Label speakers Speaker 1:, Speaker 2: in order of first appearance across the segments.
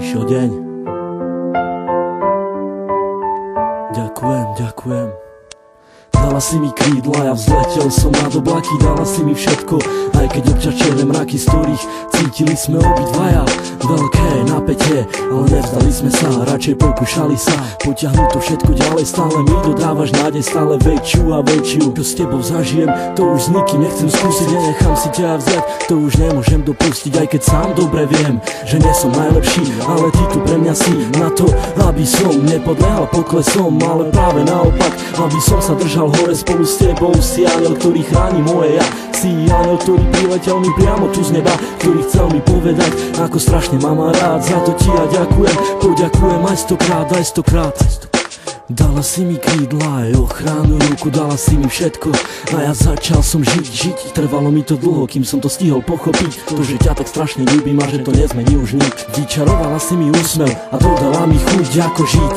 Speaker 1: prišiel deň. Ďakujem. Dala si mi krídla, ja vzletel som nad oblaky. Dala si mi všetko, aj keď občas čierne mraky, z ktorých cítili sme obidvaja veľké napätie, ale nevzdali sme sa, radšej pokúšali sa potiahnuť to všetko ďalej. Stále mi dodávaš nádej, stále väčšiu a väčšiu. Čo s tebou zažijem, to už s nikým nechcem skúsiť. Nenechám si ťa vziať, to už nemôžem dopustiť. Aj keď sám dobre viem, že nie som najlepší, ale ty tu pre mňa si na to, aby som nepodlehal poklesom, ale práve naopak, aby som sa držal hore spolu s tebou. Si aniel, ktorý chráni moje ja. Si aniel, ktorý priletel mi priamo tu z neba, ktorý chcel mi povedať, ako strašne mám rád. Za to ti ja ďakujem, poďakujem aj stokrát. Dala si mi krídla aj ochranu ruku, dala si mi všetko a ja začal som žiť. Trvalo mi to dlho, kým som to stihol pochopiť, to, že ťa tak strašne ľúbim a že to nezmení už nik. Vyčarovala si mi úsmev a dodala mi chuť, ako žiť,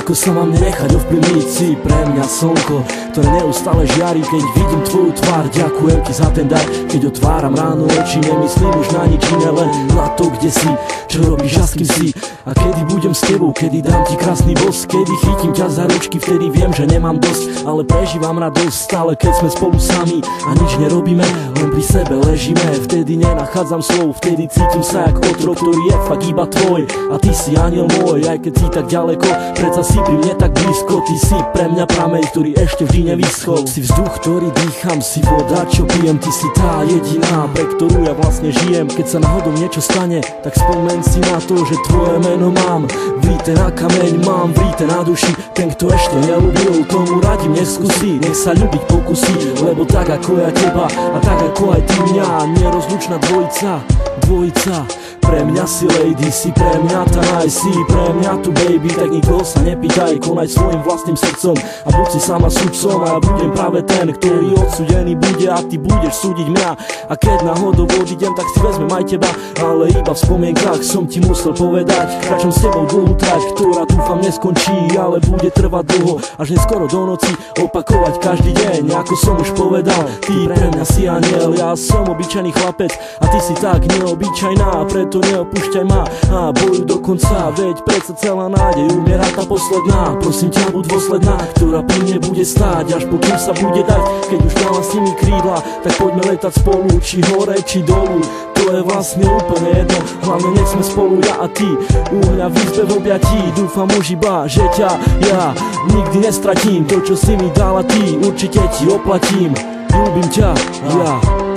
Speaker 1: ako sa mám nenechať ovplyvniť. Si pre mňa slnko, ktoré neustále žiari, keď vidím tvoju tvár. Ďakujem ti za ten dar, keď otváram ráno oči, nemyslím už na nič iné, len na to, kde si, čo robíš a s kým si. A kedy budem s tebou, kedy dám ti krásny bosk, kedy chytím ťa za ručky, vtedy viem, že nemám dosť, ale prežívam radosť stále, keď sme spolu sami a nič nerobíme, len pri sebe ležíme. Vtedy nenachádzam slov, vtedy cítim sa jak otrok, ktorý je fakt iba tvoj. A ty si aniel môj, aj keď si tak ďaleko, predsa si pri mne tak blízko. Ty si pre mňa prameň, ktorý ešte vždy nevyschol. Si vzduch, ktorý dýcham, si voda, čo pijem. Ty si tá jediná, pre ktorú ja vlastne žijem. Keď sa náhodou niečo stane, tak spomeň si na to, že tvoje meno mám vrité na kameň, mám vrité na duši. Ten, kto ešte neľúbil, tomu radím neskúsi, nech sa ľúbiť pokusí, lebo tak ako ja teba a tak ako aj ty mňa, nerozlučná dvojica. Pre mňa si lady, si pre mňa tá naj, si pre mňa tu baby, tak nikoho sa nepýtaj, konaj svojim vlastným srdcom a buď si sama sudcom a ja budem práve ten, ktorý odsúdený bude a ty budeš súdiť mňa. A keď náhodou odídem, tak si vezmem aj teba, ale iba v spomienkach som ti musel povedať, kráčam s tebou dlhú trať, ktorá dúfam neskončí, ale bude trvať dlho, až neskoro do noci, opakovať každý deň, ako som už povedal. Ty pre mňa si aniel, ja som obyčajný chlapec a ty si tak neobyčajná, preto neopúšťaj ma a bojuj do konca, veď predsa celá nádej umiera tá posledná. Prosím ťa, buď dôsledná, ktorá pri mne bude stáť, až pokým sa bude dať. Keď už dala si mi krídla, tak poďme letať spolu, či hore, či dolu, to je vlastne úplne jedno, hlavne nech sme spolu ja a ty, u mňa v izbe v objatí. Dúfam už iba, že ťa ja nikdy nestratím, to čo si mi dala ty, určite ti oplatím. Ľúbim ťa, ja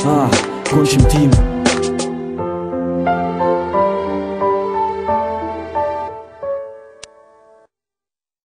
Speaker 1: a končím tým.